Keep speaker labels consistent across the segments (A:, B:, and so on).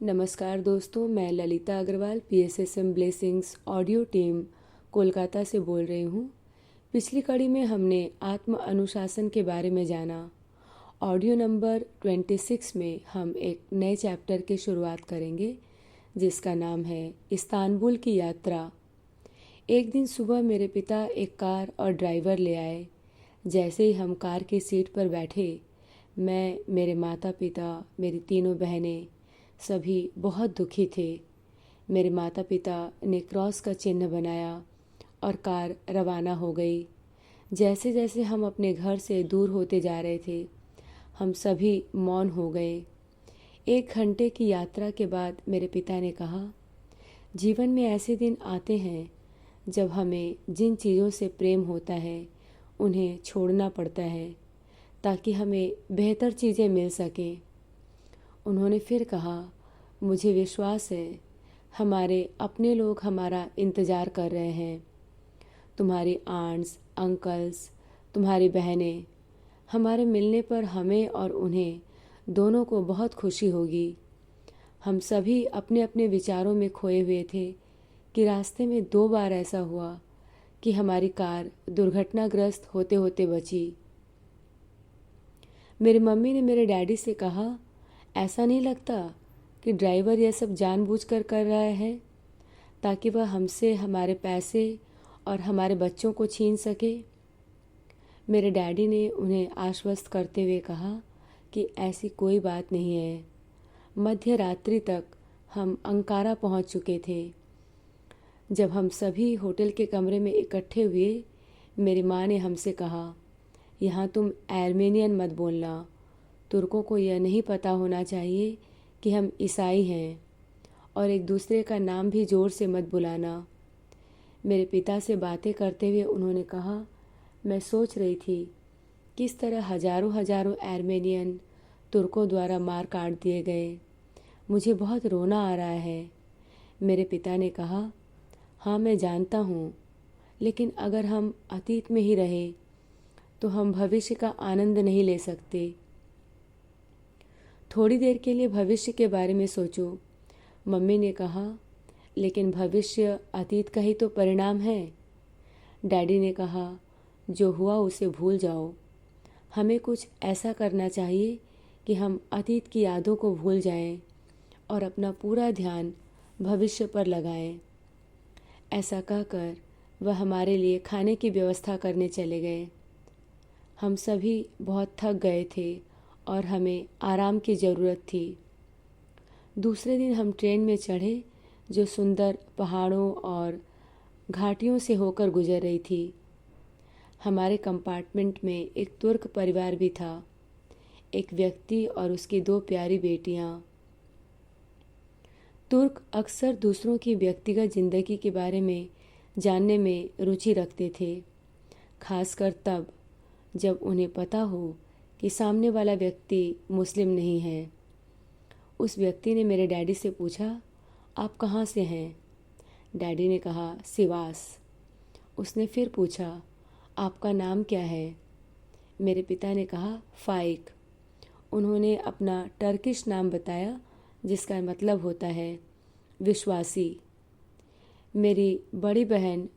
A: नमस्कार दोस्तों, मैं Lalita Agarwal PSSM blessings audio team Kolkata से बोल रही हूँ। पिछली कड़ी में हमने आत्म अनुशासन के बारे में जाना। ऑडियो नंबर 26 में हम एक नए चैप्टर की शुरुआत करेंगे जिसका नाम है इस्तांबुल की यात्रा। एक दिन सुबह मेरे पिता एक कार और ड्राइवर ले आए। जैसे ही हम कार की सीट पर बैठे, मैं, मेरे माता पिता, मेरी तीनों बहनें सभी बहुत दुखी थे। मेरे माता पिता ने क्रॉस का चिन्ह बनाया और कार रवाना हो गई। जैसे जैसे हम अपने घर से दूर होते जा रहे थे, हम सभी मौन हो गए। 1 घंटे की यात्रा के बाद मेरे पिता ने कहा, जीवन में ऐसे दिन आते हैं जब हमें जिन चीज़ों से प्रेम होता है उन्हें छोड़ना पड़ता है ताकि हमें बेहतर चीज़ें मिल सकें। उन्होंने फिर कहा, मुझे विश्वास है हमारे अपने लोग हमारा इंतज़ार कर रहे हैं। तुम्हारी आंट्स, अंकल्स, तुम्हारी बहनें, हमारे मिलने पर हमें और उन्हें दोनों को बहुत खुशी होगी। हम सभी अपने अपने विचारों में खोए हुए थे कि रास्ते में 2 बार ऐसा हुआ कि हमारी कार दुर्घटनाग्रस्त होते होते बची। मेरी मम्मी ने मेरे डैडी से कहा, ऐसा नहीं लगता कि ड्राइवर यह सब जानबूझकर कर रहा है ताकि वह हमसे हमारे पैसे और हमारे बच्चों को छीन सके। मेरे डैडी ने उन्हें आश्वस्त करते हुए कहा कि ऐसी कोई बात नहीं है। मध्य रात्रि तक हम अंकारा पहुंच चुके थे। जब हम सभी होटल के कमरे में इकट्ठे हुए, मेरी माँ ने हमसे कहा, यहाँ तुम आर्मेनियन मत बोलना। तुर्कों को यह नहीं पता होना चाहिए कि हम ईसाई हैं, और एक दूसरे का नाम भी ज़ोर से मत बुलाना। मेरे पिता से बातें करते हुए उन्होंने कहा, मैं सोच रही थी किस तरह हजारों हजारों आर्मेनियन तुर्कों द्वारा मार काट दिए गए। मुझे बहुत रोना आ रहा है। मेरे पिता ने कहा, हाँ मैं जानता हूँ, लेकिन अगर हम अतीत में ही रहे तो हम भविष्य का आनंद नहीं ले सकते। थोड़ी देर के लिए भविष्य के बारे में सोचो, मम्मी ने कहा, लेकिन भविष्य अतीत का ही तो परिणाम है। डैडी ने कहा, जो हुआ उसे भूल जाओ। हमें कुछ ऐसा करना चाहिए कि हम अतीत की यादों को भूल जाएं और अपना पूरा ध्यान भविष्य पर लगाएं। ऐसा कहकर वह हमारे लिए खाने की व्यवस्था करने चले गए। हम सभी बहुत थक गए थे और हमें आराम की ज़रूरत थी। दूसरे दिन हम ट्रेन में चढ़े जो सुंदर पहाड़ों और घाटियों से होकर गुजर रही थी। हमारे कंपार्टमेंट में एक तुर्क परिवार भी था, एक व्यक्ति और उसकी 2 प्यारी बेटियां। तुर्क अक्सर दूसरों की व्यक्तिगत ज़िंदगी के बारे में जानने में रुचि रखते थे, खासकर तब जब उन्हें पता हो कि सामने वाला व्यक्ति मुस्लिम नहीं है। उस व्यक्ति ने मेरे डैडी से पूछा, आप कहाँ से हैं? डैडी ने कहा, सिवास। उसने फिर पूछा, आपका नाम क्या है? मेरे पिता ने कहा, फाइक। उन्होंने अपना टर्किश नाम बताया जिसका मतलब होता है विश्वासी। मेरी बड़ी बहन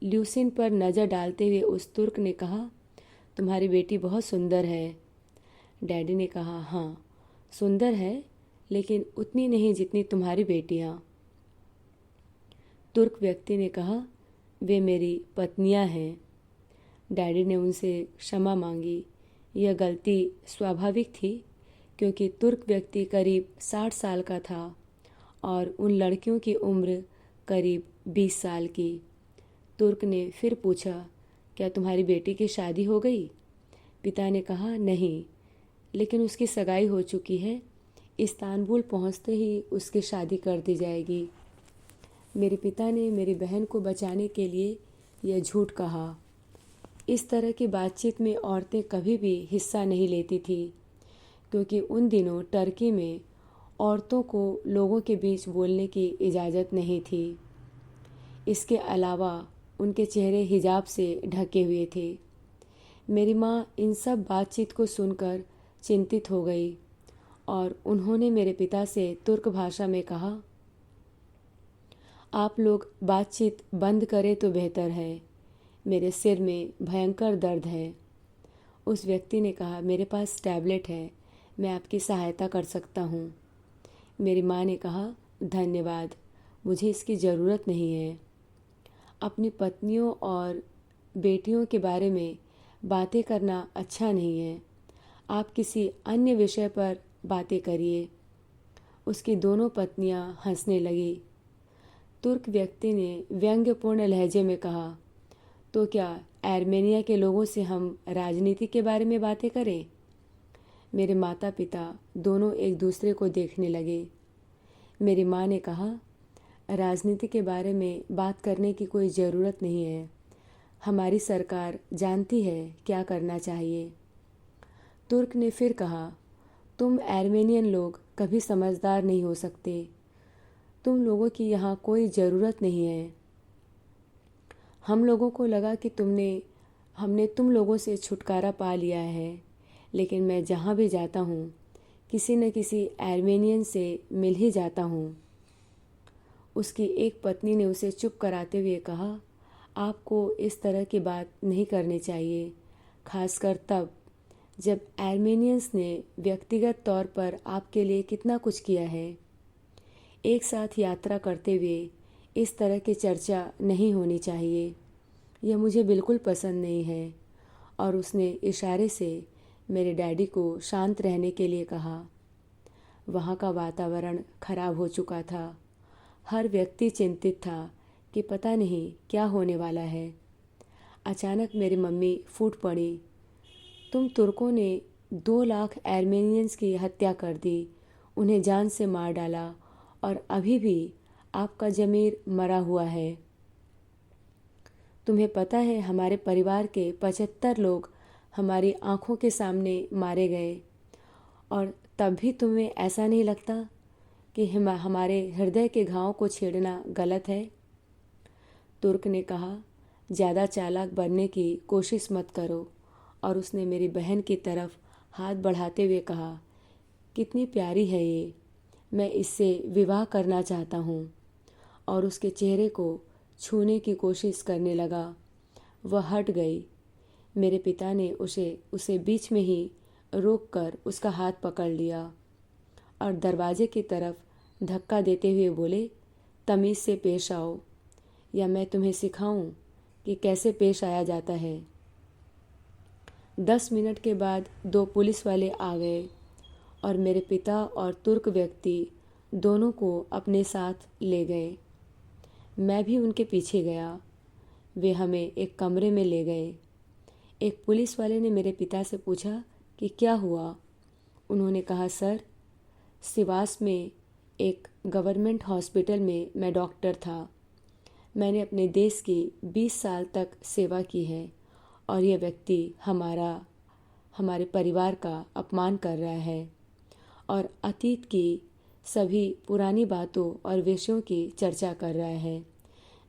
A: ल्यूसिन पर नज़र डालते हुए उस तुर्क ने कहा, तुम्हारी बेटी बहुत सुंदर है। डैडी ने कहा, हाँ सुंदर है, लेकिन उतनी नहीं जितनी तुम्हारी बेटियाँ। तुर्क व्यक्ति ने कहा, वे मेरी पत्नियाँ हैं। डैडी ने उनसे क्षमा मांगी। यह गलती स्वाभाविक थी क्योंकि तुर्क व्यक्ति करीब 60 साल का था और उन लड़कियों की उम्र करीब 20 साल की। तुर्क ने फिर पूछा, क्या तुम्हारी बेटी की शादी हो गई? पिता ने कहा, नहीं, लेकिन उसकी सगाई हो चुकी है। इस्तांबुल पहुंचते ही उसकी शादी कर दी जाएगी। मेरे पिता ने मेरी बहन को बचाने के लिए यह झूठ कहा। इस तरह की बातचीत में औरतें कभी भी हिस्सा नहीं लेती थी क्योंकि उन दिनों टर्की में औरतों को लोगों के बीच बोलने की इजाज़त नहीं थी। इसके अलावा उनके चेहरे हिजाब से ढके हुए थे। मेरी माँ इन सब बातचीत को सुनकर चिंतित हो गई और उन्होंने मेरे पिता से तुर्क भाषा में कहा, आप लोग बातचीत बंद करें तो बेहतर है, मेरे सिर में भयंकर दर्द है। उस व्यक्ति ने कहा, मेरे पास टैबलेट है, मैं आपकी सहायता कर सकता हूँ। मेरी माँ ने कहा, धन्यवाद, मुझे इसकी ज़रूरत नहीं है। अपनी पत्नियों और बेटियों के बारे में बातें करना अच्छा नहीं है, आप किसी अन्य विषय पर बातें करिए। उसकी दोनों पत्नियां हंसने लगी। तुर्क व्यक्ति ने व्यंग्यपूर्ण लहजे में कहा, तो क्या आर्मेनिया के लोगों से हम राजनीति के बारे में बातें करें? मेरे माता पिता दोनों एक दूसरे को देखने लगे। मेरी माँ ने कहा, राजनीति के बारे में बात करने की कोई ज़रूरत नहीं है, हमारी सरकार जानती है क्या करना चाहिए। तुर्क ने फिर कहा, तुम आर्मेनियन लोग कभी समझदार नहीं हो सकते, तुम लोगों की यहाँ कोई ज़रूरत नहीं है। हम लोगों को लगा कि हमने तुम लोगों से छुटकारा पा लिया है, लेकिन मैं जहाँ भी जाता हूँ किसी न किसी आर्मेनियन से मिल ही जाता हूँ। उसकी एक पत्नी ने उसे चुप कराते हुए कहा, आपको इस तरह की बात नहीं करनी चाहिए, खासकर तब जब आर्मेनियंस ने व्यक्तिगत तौर पर आपके लिए कितना कुछ किया है। एक साथ यात्रा करते हुए इस तरह की चर्चा नहीं होनी चाहिए, यह मुझे बिल्कुल पसंद नहीं है। और उसने इशारे से मेरे डैडी को शांत रहने के लिए कहा। वहाँ का वातावरण खराब हो चुका था। हर व्यक्ति चिंतित था कि पता नहीं क्या होने वाला है। अचानक मेरी मम्मी फूट पड़ी, तुम तुर्कों ने 2 लाख आर्मेनियंस की हत्या कर दी, उन्हें जान से मार डाला, और अभी भी आपका ज़मीर मरा हुआ है। तुम्हें पता है हमारे परिवार के 75 लोग हमारी आंखों के सामने मारे गए, और तब भी तुम्हें ऐसा नहीं लगता कि हमारे हृदय के घाव को छेड़ना गलत है? तुर्क ने कहा, ज़्यादा चालाक बनने की कोशिश मत करो। और उसने मेरी बहन की तरफ हाथ बढ़ाते हुए कहा, कितनी प्यारी है ये, मैं इससे विवाह करना चाहता हूँ। और उसके चेहरे को छूने की कोशिश करने लगा। वह हट गई। मेरे पिता ने उसे बीच में ही रोककर उसका हाथ पकड़ लिया और दरवाजे की तरफ धक्का देते हुए बोले, तमीज़ से पेश आओ, या मैं तुम्हें सिखाऊं कि कैसे पेश आया जाता है। 10 मिनट के बाद 2 पुलिस वाले आ गए और मेरे पिता और तुर्क व्यक्ति दोनों को अपने साथ ले गए। मैं भी उनके पीछे गया। वे हमें एक कमरे में ले गए। एक पुलिस वाले ने मेरे पिता से पूछा कि क्या हुआ। उन्होंने कहा, सर, सिवास में एक गवर्नमेंट हॉस्पिटल में मैं डॉक्टर था। मैंने अपने देश की 20 साल तक सेवा की है, और यह व्यक्ति हमारे परिवार का अपमान कर रहा है और अतीत की सभी पुरानी बातों और विषयों की चर्चा कर रहा है,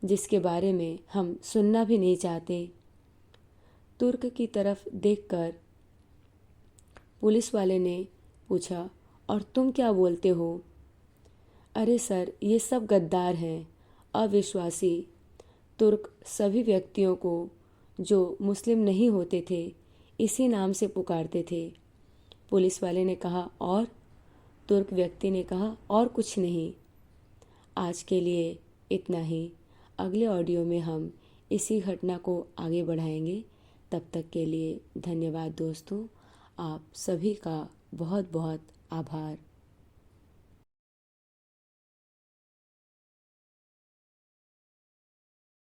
A: जिसके बारे में हम सुनना भी नहीं चाहते। तुर्क की तरफ देखकर पुलिस वाले ने पूछा, और तुम क्या बोलते हो? अरे सर, ये सब गद्दार हैं, अविश्वासी। तुर्क सभी व्यक्तियों को जो मुस्लिम नहीं होते थे इसी नाम से पुकारते थे। पुलिस वाले ने कहा, और? तुर्क व्यक्ति ने कहा, और कुछ नहीं। आज के लिए इतना ही। अगले ऑडियो में हम इसी घटना को आगे बढ़ाएंगे। तब तक के लिए धन्यवाद दोस्तों। आप सभी का बहुत बहुत आभार।